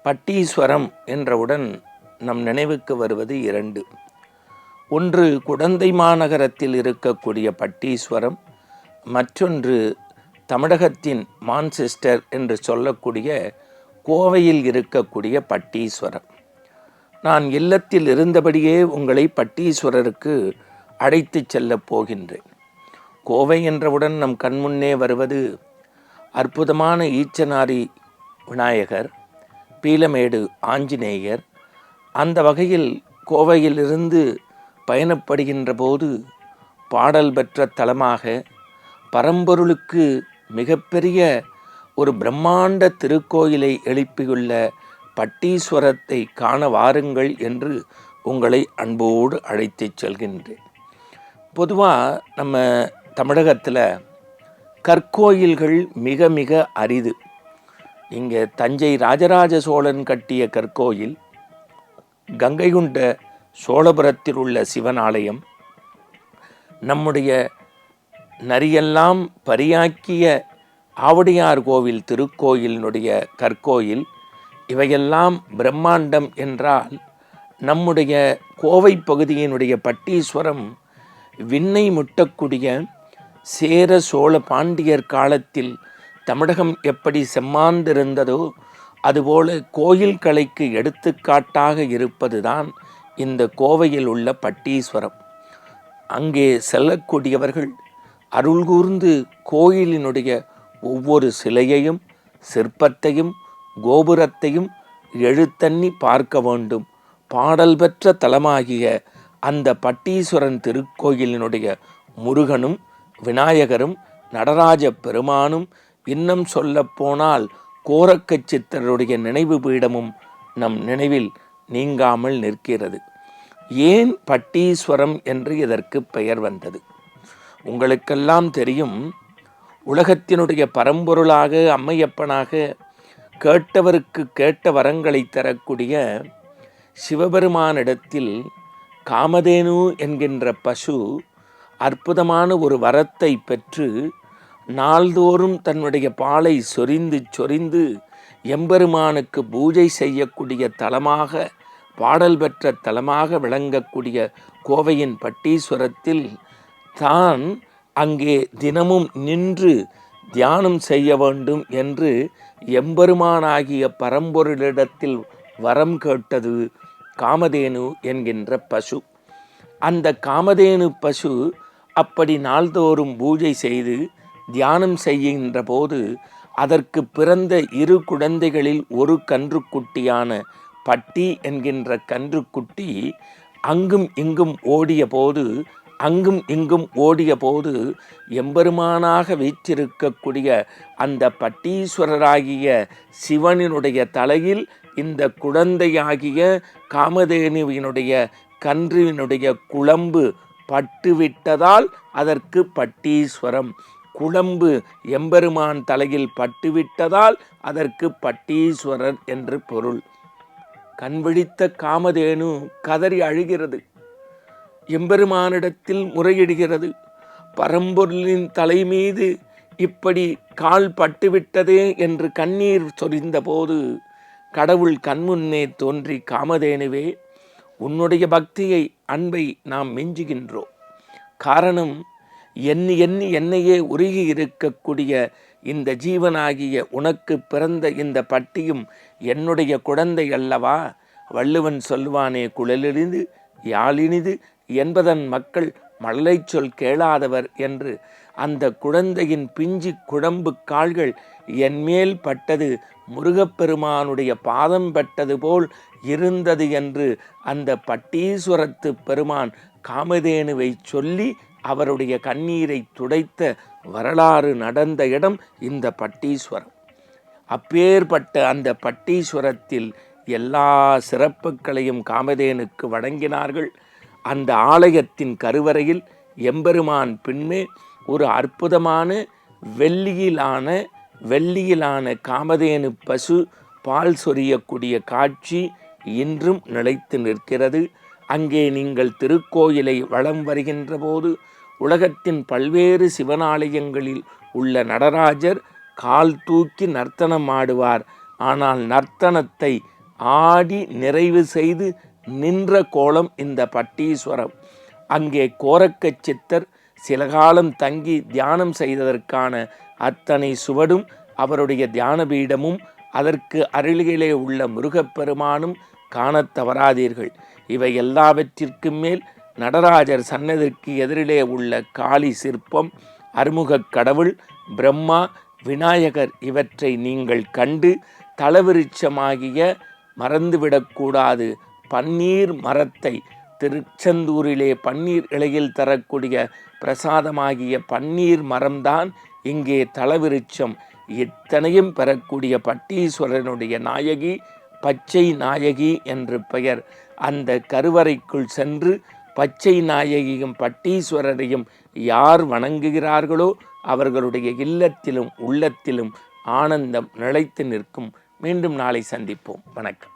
பட்டீஸ்வரம் என்றவுடன் நம் நினைவுக்கு வருவது இரண்டு. ஒன்று குடந்தை மாநகரத்தில் இருக்கக்கூடிய பட்டீஸ்வரம், மற்றொன்று தமிழகத்தின் மான்செஸ்டர் என்று சொல்லக்கூடிய கோவையில் இருக்கக்கூடிய பட்டீஸ்வரம். நான் இல்லத்தில் இருந்தபடியே உங்களை பட்டீஸ்வரருக்கு அழைத்து செல்லப் போகின்றேன். கோவை என்றவுடன் நம் கண்முன்னே வருவது அற்புதமான ஈச்சனாரி விநாயகர், பீலமேடு ஆஞ்சநேயர். அந்த வகையில் கோவையிலிருந்து பயணப்படுகின்ற போது பாடல் பெற்ற தலமாக, பரம்பொருளுக்கு மிகப்பெரிய ஒரு பிரம்மாண்ட திருக்கோயிலை எழுப்பியுள்ள பட்டீஸ்வரத்தை காண வாருங்கள் என்று உங்களை அன்போடு அழைத்து செல்கின்றேன். பொதுவாக நம்ம தமிழகத்தில் கற்கோயில்கள் மிக மிக அரிது. இங்கே தஞ்சை ராஜராஜ சோழன் கட்டிய கற்கோயில், கங்கை கொண்ட சோழபுரத்தில் உள்ள சிவன் ஆலயம், நம்முடைய நரியெல்லாம் பரியாக்கிய ஆவுடையார் கோவில் திருக்கோயிலினுடைய கற்கோயில், இவையெல்லாம் பிரம்மாண்டம் என்றால், நம்முடைய கோவை பகுதியினுடைய பட்டீஸ்வரம் விண்ணை முட்டக்கூடிய சேர சோழ பாண்டியர் காலத்தில் தமிழகம் எப்படி செம்மாந்திருந்ததோ அதுபோல கோயில் கலைக்கு எடுத்துக்காட்டாக இருப்பதுதான் இந்த கோவையில் உள்ள பட்டீஸ்வரம். அங்கே செல்லக்கூடியவர்கள் அருள் கூர்ந்து கோயிலினுடைய ஒவ்வொரு சிலையையும், சிற்பத்தையும், கோபுரத்தையும் எழுத்தண்ணி பார்க்க வேண்டும். பாடல் பெற்ற தலமாகிய அந்த பட்டீஸ்வரன் திருக்கோயிலினுடைய முருகனும் விநாயகரும் நடராஜ பெருமானும், இன்னும் சொல்ல போனால் கோரக்கச் சித்தருடைய நினைவு பீடமும் நம் நினைவில் நீங்காமல் நிற்கிறது. ஏன் பட்டீஸ்வரம் என்று இதற்கு பெயர் வந்தது? உங்களுக்கெல்லாம் தெரியும், உலகத்தினுடைய பரம்பொருளாக, அம்மையப்பனாக, கேட்டவருக்கு கேட்ட வரங்களை தரக்கூடிய சிவபெருமானிடத்தில் காமதேனு என்கின்ற பசு அற்புதமான ஒரு வரத்தை பெற்று நாள்தோறும் தன்னுடைய பாலை சொரிந்து எம்பெருமானுக்கு பூஜை செய்யக்கூடிய தலமாக, பாடல் பெற்ற தலமாக விளங்கக்கூடிய கோவையின் பட்டீஸ்வரத்தில் தான் அங்கே தினமும் நின்று தியானம் செய்ய வேண்டும் என்று எம்பெருமானாகிய பரம்பொருளிடத்தில் வரம் கேட்டது காமதேனு என்கின்ற பசு. அந்த காமதேனு பசு அப்படி நாள்தோறும் பூஜை செய்து தியானம் செய்கின்ற போது அதற்கு பிறந்த இரு குழந்தைகளில் ஒரு கன்றுக்குட்டியான பட்டி என்கின்ற கன்றுக்குட்டி அங்கும் இங்கும் ஓடிய போது எம்பெருமானாக வீற்றிருக்கக்கூடிய அந்த பட்டீஸ்வரராகிய சிவனினுடைய தலையில் இந்த குழந்தையாகிய காமதேனுவினுடைய கன்றுவினுடைய குளம்பு பட்டுவிட்டதால் அதற்கு பட்டீஸ்வரம். குளம்பு எம்பெருமான் தலையில் பட்டுவிட்டதால் அதற்கு பட்டீஸ்வரர் என்று பொருள். கண்விழித்த காமதேனு கதறி அழுகிறது, எம்பெருமானிடத்தில் முறையிடுகிறது. பரம்பொருளின் தலை மீது இப்படி கால் பட்டுவிட்டதே என்று கண்ணீர் சொரிந்த போது கடவுள் கண்முன்னே தோன்றி, காமதேனுவே, உன்னுடைய பக்தியை, அன்பை நாம் மிஞ்சுகின்றோம். காரணம், எண்ணி என்னையே உருகி இருக்கக்கூடிய இந்த ஜீவனாகிய உனக்கு பிறந்த இந்த பட்டியும் என்னுடைய குழந்தை அல்லவா? வள்ளுவன் சொல்வானே, குழலினிது யாழினிது என்பதன் மக்கள் மழலை சொல் கேளாதவர் என்று. அந்த குழந்தையின் பிஞ்சு குழம்பு கால்கள் என்மேல் பட்டது முருகப்பெருமானுடைய பாதம் பட்டது போல் இருந்தது என்று அந்த பட்டீஸ்வரத்து பெருமான் காமதேனுவை சொல்லி அவருடைய கண்ணீரை துடைத்த வரலாறு நடந்த இடம் இந்த பட்டீஸ்வரம். அப்பேற்பட்ட அந்த பட்டீஸ்வரத்தில் எல்லா சிறப்புகளையும் காமதேனுக்கு வழங்கினார்கள். அந்த ஆலயத்தின் கருவறையில் எம்பெருமான் பின்னே ஒரு அற்புதமான வெள்ளியிலான காமதேனு பசு பால் சொரியக்கூடிய காட்சி இன்றும் நிலைத்து நிற்கிறது. அங்கே நீங்கள் திருக்கோயிலை வலம் வருகின்ற போது உலகத்தின் பல்வேறு சிவனாலயங்களில் உள்ள நடராஜர் கால் தூக்கி நர்த்தனம் ஆடுவார். ஆனால் நர்த்தனத்தை ஆடி நிறைவு செய்து நின்ற கோலம் இந்த பட்டீஸ்வரம். அங்கே கோரக்கச் சித்தர் சில காலம் தங்கி தியானம் செய்ததற்கான அத்தனை சுவடும் அவருடைய தியான பீடமும் அதற்கு அருகிலே உள்ள முருகப்பெருமானும் காணத் தவறாதீர்கள். இவை எல்லாவற்றிற்கும் மேல் நடராஜர் சன்னதிற்கு எதிரிலே உள்ள காளி சிற்பம், அருமுகக் கடவுள், பிரம்மா, விநாயகர் இவற்றை நீங்கள் கண்டு தலவிருட்சமாகிய மறந்துவிடக்கூடாது பன்னீர் மரத்தை, திருச்செந்தூரிலே பன்னீர் இலையில் தரக்கூடிய பிரசாதமாகிய பன்னீர் மரம்தான் இங்கே தலவிருட்சம். இத்தனையும் பெறக்கூடிய பட்டீஸ்வரனுடைய நாயகி பச்சை நாயகி என்று பெயர். அந்த கருவறைக்குள் சென்று பச்சை நாயகியும் பட்டீஸ்வரரையும் யார் வணங்குகிறார்களோ அவர்களுடைய இல்லத்திலும் உள்ளத்திலும் ஆனந்தம் நிலைத்து நிற்கும். மீண்டும் நாளை சந்திப்போம். வணக்கம்.